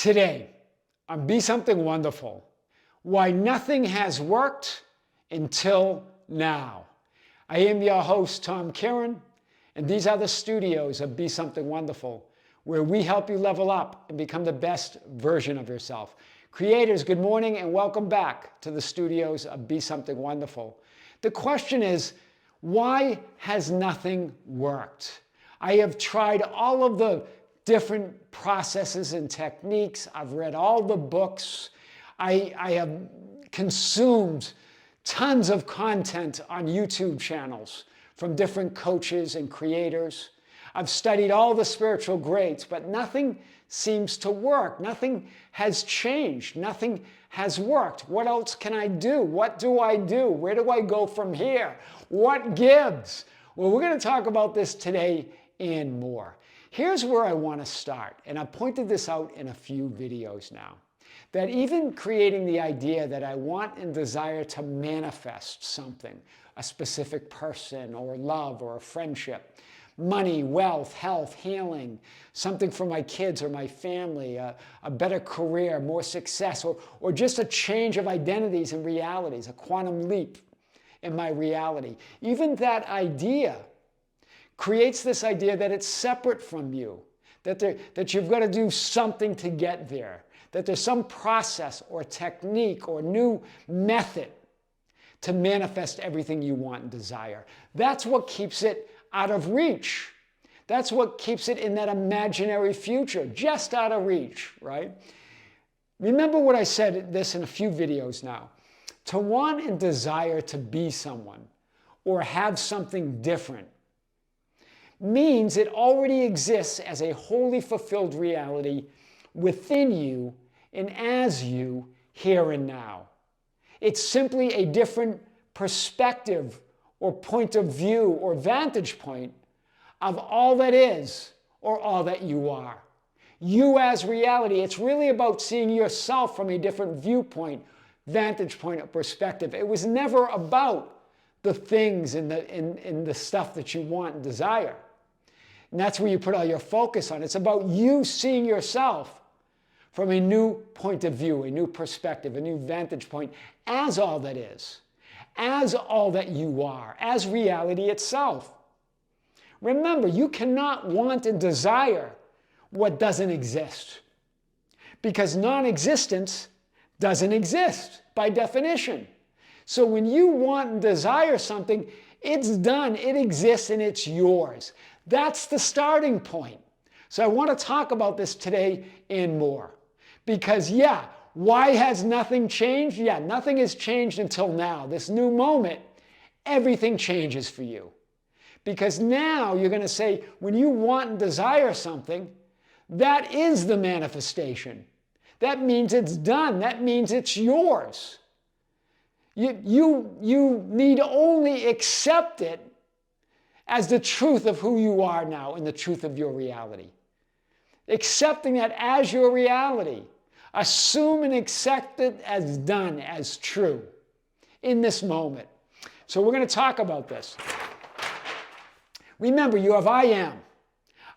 Today, on Be Something Wonderful, why nothing has worked until now. I am your host, Kearin, and these are the studios of Be Something Wonderful, where we help you level up and become the best version of yourself. Creators, good morning and welcome back to the studios of Be Something Wonderful. The question is, why has nothing worked? I have tried all of the different processes and techniques. I've read all the books. I have consumed tons of content on YouTube channels from different coaches and creators. I've studied all the spiritual greats, but nothing seems to work. Nothing has changed. Nothing has worked. What else can I do? What do I do? Where do I go from here? What gives? Well, we're going to talk about this today and more. Here's where I want to start, and I've pointed this out in a few videos now, that even creating the idea that I want and desire to manifest something, a specific person or love or a friendship, money, wealth, health, healing, something for my kids or my family, a better career, more success, or just a change of identities and realities, a quantum leap in my reality. Even that idea creates this idea that it's separate from you, that you've got to do something to get there, that there's some process or technique or new method to manifest everything you want and desire. That's what keeps it out of reach. That's what keeps it in that imaginary future, just out of reach, right? Remember what I said this in a few videos now. To want and desire to be someone or have something different means it already exists as a wholly fulfilled reality within you and as you here and now. It's simply a different perspective or point of view or vantage point of all that is or all that you are. You as reality, it's really about seeing yourself from a different viewpoint, vantage point, or perspective. It was never about the things and the stuff that you want and desire. And that's where you put all your focus on. It's about you seeing yourself from a new point of view, a new perspective, a new vantage point, as all that is, as all that you are, as reality itself. Remember, you cannot want and desire what doesn't exist, because non-existence doesn't exist by definition. So when you want and desire something, it's done, it exists, and it's yours. That's the starting point. So I want to talk about this today and more. Because yeah, why has nothing changed? Yeah, nothing has changed until now. This new moment, everything changes for you. Because now you're going to say, when you want and desire something, that is the manifestation. That means it's done. That means it's yours. You need only accept it as the truth of who you are now and the truth of your reality. Accepting that as your reality. Assume and accept it as done, as true in this moment. So we're going to talk about this. Remember, you have I am.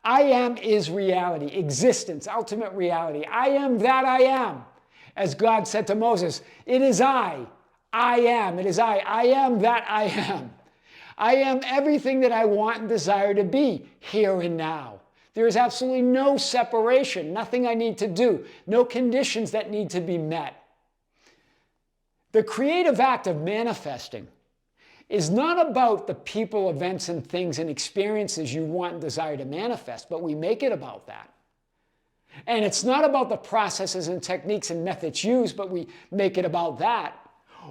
I am is reality, existence, ultimate reality. I am that I am. As God said to Moses, it is I am, it is I am that I am. I am everything that I want and desire to be here and now. There is absolutely no separation, nothing I need to do, no conditions that need to be met. The creative act of manifesting is not about the people, events, and things and experiences you want and desire to manifest, but we make it about that. And it's not about the processes and techniques and methods used, but we make it about that.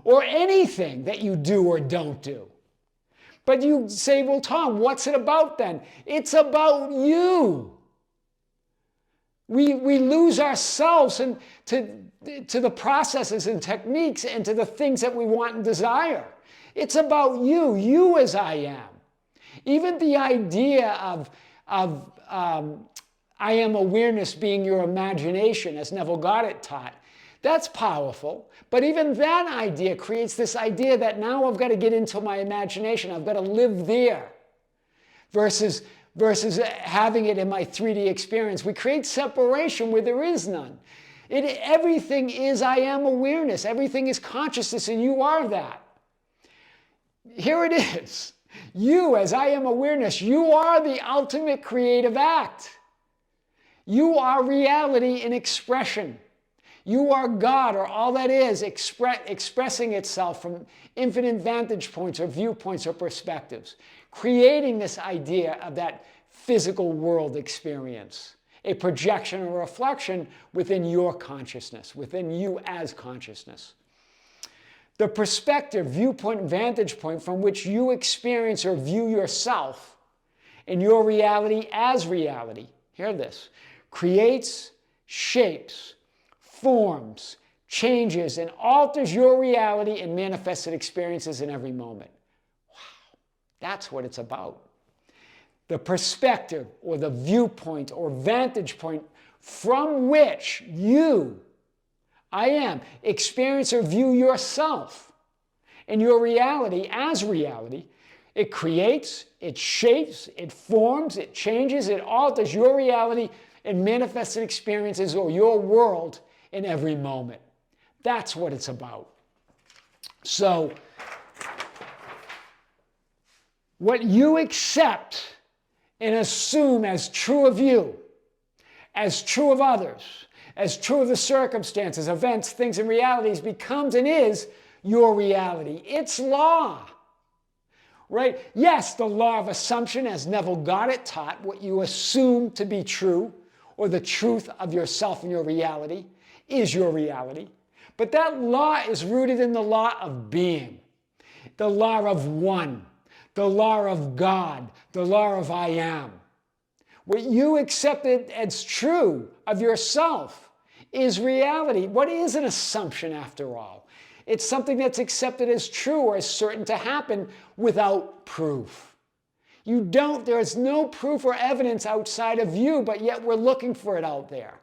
Or anything that you do or don't do. But you say, well, Tom, what's it about then? It's about you. We lose ourselves to the processes and techniques and to the things that we want and desire. It's about you, you as I am. Even the idea of I am awareness being your imagination, as Neville Goddard taught, that's powerful. But even that idea creates this idea that now I've got to get into my imagination. I've got to live there. Versus versus having it in my 3D experience. We create separation where there is none. Everything is I am awareness. Everything is consciousness, and you are that. Here it is. You, as I am awareness, you are the ultimate creative act. You are reality in expression. You are God, or all that is, expressing itself from infinite vantage points or viewpoints or perspectives, creating this idea of that physical world experience, a projection or reflection within your consciousness, within you as consciousness. The perspective, viewpoint, and vantage point from which you experience or view yourself and your reality as reality, hear this, creates, shapes, forms, changes, and alters your reality and manifested experiences in every moment. Wow, that's what it's about. The perspective or the viewpoint or vantage point from which you, I am, experience or view yourself and your reality as reality. It creates, it shapes, it forms, it changes, it alters your reality and manifested experiences or your world in every moment. That's what it's about. So, what you accept and assume as true of you, as true of others, as true of the circumstances, events, things, and realities becomes and is your reality. It's law. Right? Yes, the law of assumption, as Neville Goddard taught, what you assume to be true, or the truth of yourself and your reality, is your reality. But that law is rooted in the law of being, the law of one, the law of God, the law of I am. What you accepted as true of yourself is reality. What is an assumption after all? It's something that's accepted as true or as certain to happen without proof. There is no proof or evidence outside of you, but yet we're looking for it out there.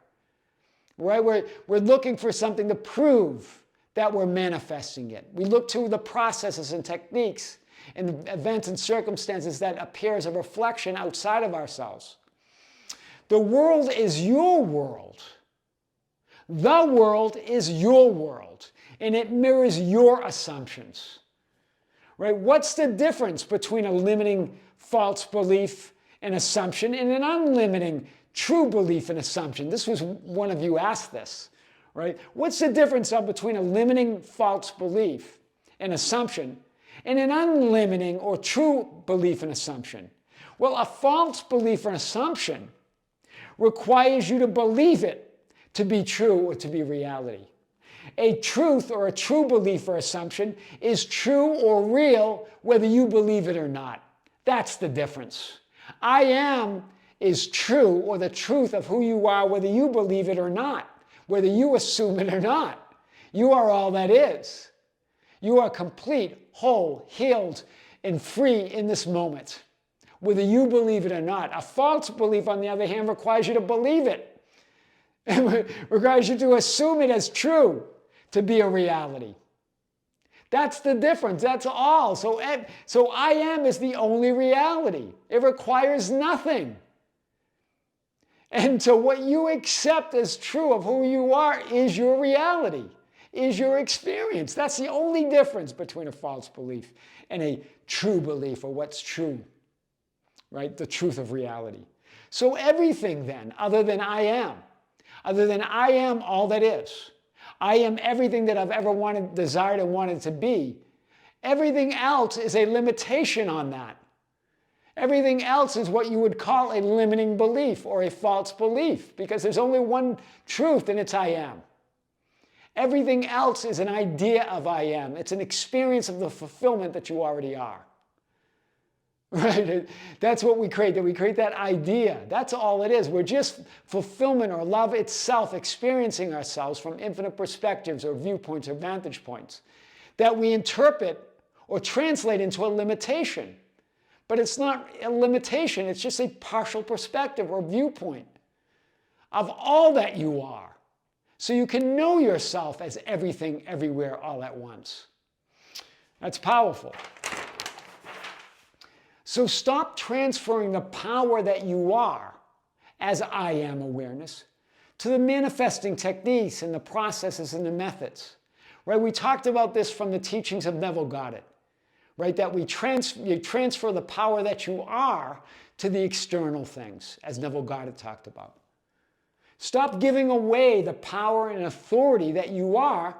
Right? We're looking for something to prove that we're manifesting it. We look to the processes and techniques and events and circumstances that appear as a reflection outside of ourselves. The world is your world. The world is your world, and it mirrors your assumptions. Right? What's the difference between a limiting false belief and assumption and an unlimiting true belief and assumption? This was one of you asked this, right? What's the difference between a limiting false belief and assumption and an unlimiting or true belief and assumption? Well, a false belief or assumption requires you to believe it to be true or to be reality. A truth or a true belief or assumption is true or real whether you believe it or not. That's the difference. I am is true, or the truth of who you are whether you believe it or not, whether you assume it or not. You are all that is. You are complete, whole, healed, and free in this moment, whether you believe it or not. A false belief, on the other hand, requires you to believe it. It requires you to assume it as true to be a reality. That's the difference. That's all. So I am is the only reality. It requires nothing. And so what you accept as true of who you are is your reality, is your experience. That's the only difference between a false belief and a true belief, or what's true, right? The truth of reality. So everything then, other than I am all that is, I am everything that I've ever wanted, desired, and wanted to be. Everything else is a limitation on that. Everything else is what you would call a limiting belief or a false belief, because there's only one truth, and it's I am. Everything else is an idea of I am. It's an experience of the fulfillment that you already are. Right? That's what we create. That we create that idea. That's all it is. We're just fulfillment or love itself, experiencing ourselves from infinite perspectives or viewpoints or vantage points that we interpret or translate into a limitation. But it's not a limitation. It's just a partial perspective or viewpoint of all that you are. So you can know yourself as everything, everywhere, all at once. That's powerful. So stop transferring the power that you are as I am awareness to the manifesting techniques and the processes and the methods. Right? We talked about this from the teachings of Neville Goddard. Right? That you transfer the power that you are to the external things, as Neville Goddard talked about. Stop giving away the power and authority that you are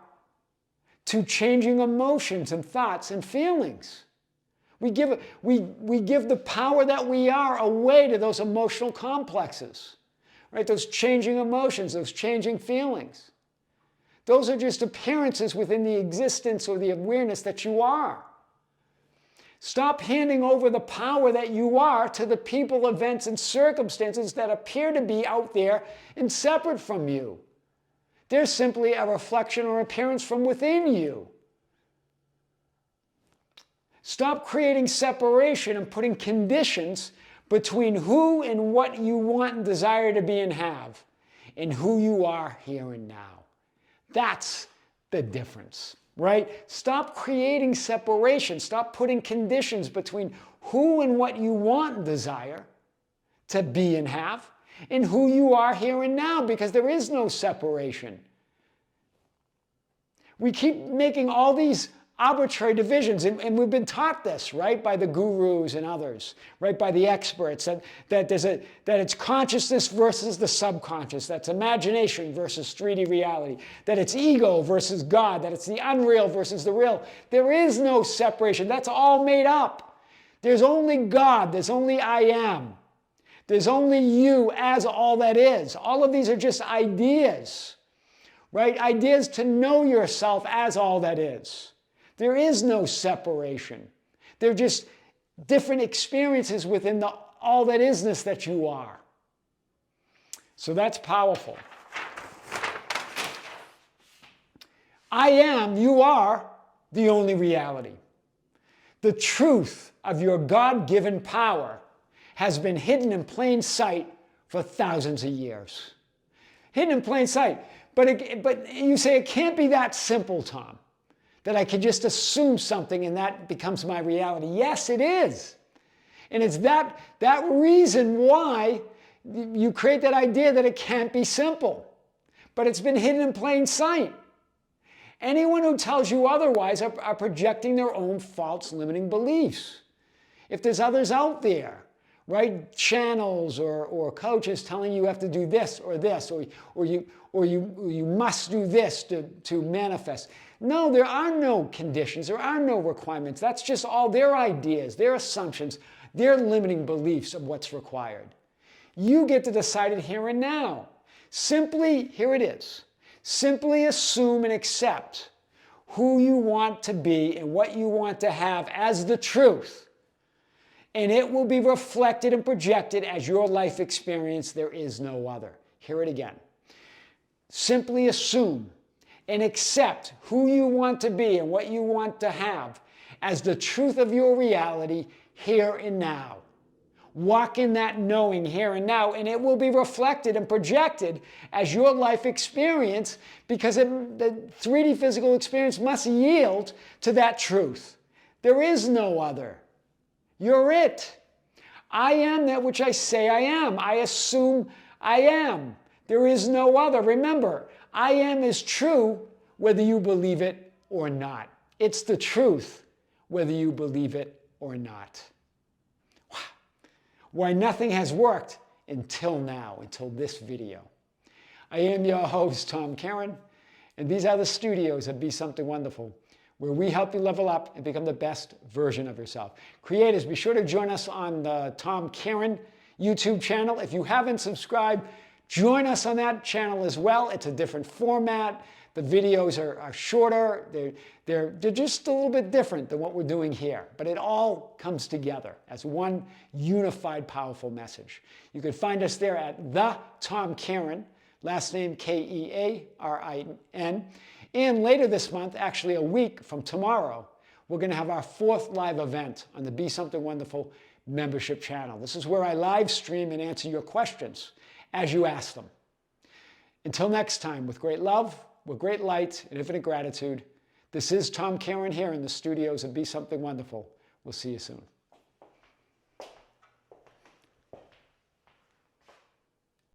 to changing emotions and thoughts and feelings. We give the power that we are away to those emotional complexes, right? Those changing emotions, those changing feelings. Those are just appearances within the existence or the awareness that you are. Stop handing over the power that you are to the people, events, and circumstances that appear to be out there and separate from you. They're simply a reflection or appearance from within you. Stop creating separation and putting conditions between who and what you want and desire to be and have, and who you are here and now. That's the difference. Right? Stop creating separation. Stop putting conditions between who and what you want and desire to be and have and who you are here and now, because there is no separation. We keep making all these arbitrary divisions, and we've been taught this, right, by the gurus and others, right, by the experts, that it's consciousness versus the subconscious, that's imagination versus 3D reality, that it's ego versus God, that it's the unreal versus the real. There is no separation. That's all made up. There's only God. There's only I am. There's only you as all that is. All of these are just ideas, right? Ideas to know yourself as all that is. There is no separation. They're just different experiences within the all that isness that you are. So that's powerful. I am, you are the only reality. The truth of your God-given power has been hidden in plain sight for thousands of years. Hidden in plain sight. But you say it can't be that simple, Tom. That I can just assume something and that becomes my reality. Yes, it is. And it's that reason why you create that idea that it can't be simple. But it's been hidden in plain sight. Anyone who tells you otherwise are projecting their own false limiting beliefs. If there's others out there, right, channels or coaches telling you have to do this, or you must do this to manifest. No, there are no conditions. There are no requirements. That's just all their ideas, their assumptions, their limiting beliefs of what's required. You get to decide it here and now. Simply, here it is. Simply assume and accept who you want to be and what you want to have as the truth. And it will be reflected and projected as your life experience. There is no other. Hear it again. Simply assume and accept who you want to be and what you want to have as the truth of your reality here and now. Walk in that knowing here and now, and it will be reflected and projected as your life experience, because the 3D physical experience must yield to that truth. There is no other. You're it. I am that which I say I am. I assume I am. There is no other. Remember, I am is true whether you believe it or not. It's the truth whether you believe it or not. Wow. Why nothing has worked until now, until this video. I am your host, Tom Kearin, and these are the studios of Be Something Wonderful, where we help you level up and become the best version of yourself. Creators, be sure to join us on the Tom Kearin YouTube channel. If you haven't subscribed, join us on that channel as well. It's a different format. The videos are shorter. They're just a little bit different than what we're doing here. But it all comes together as one unified, powerful message. You can find us there at The Tom Kearin, last name Kearin. And later this month, actually a week from tomorrow, we're going to have our 4th live event on the Be Something Wonderful membership channel. This is where I live stream and answer your questions as you ask them. Until next time, with great love, with great light and infinite gratitude, this is Tom Kearin here in the studios of Be Something Wonderful. We'll see you soon.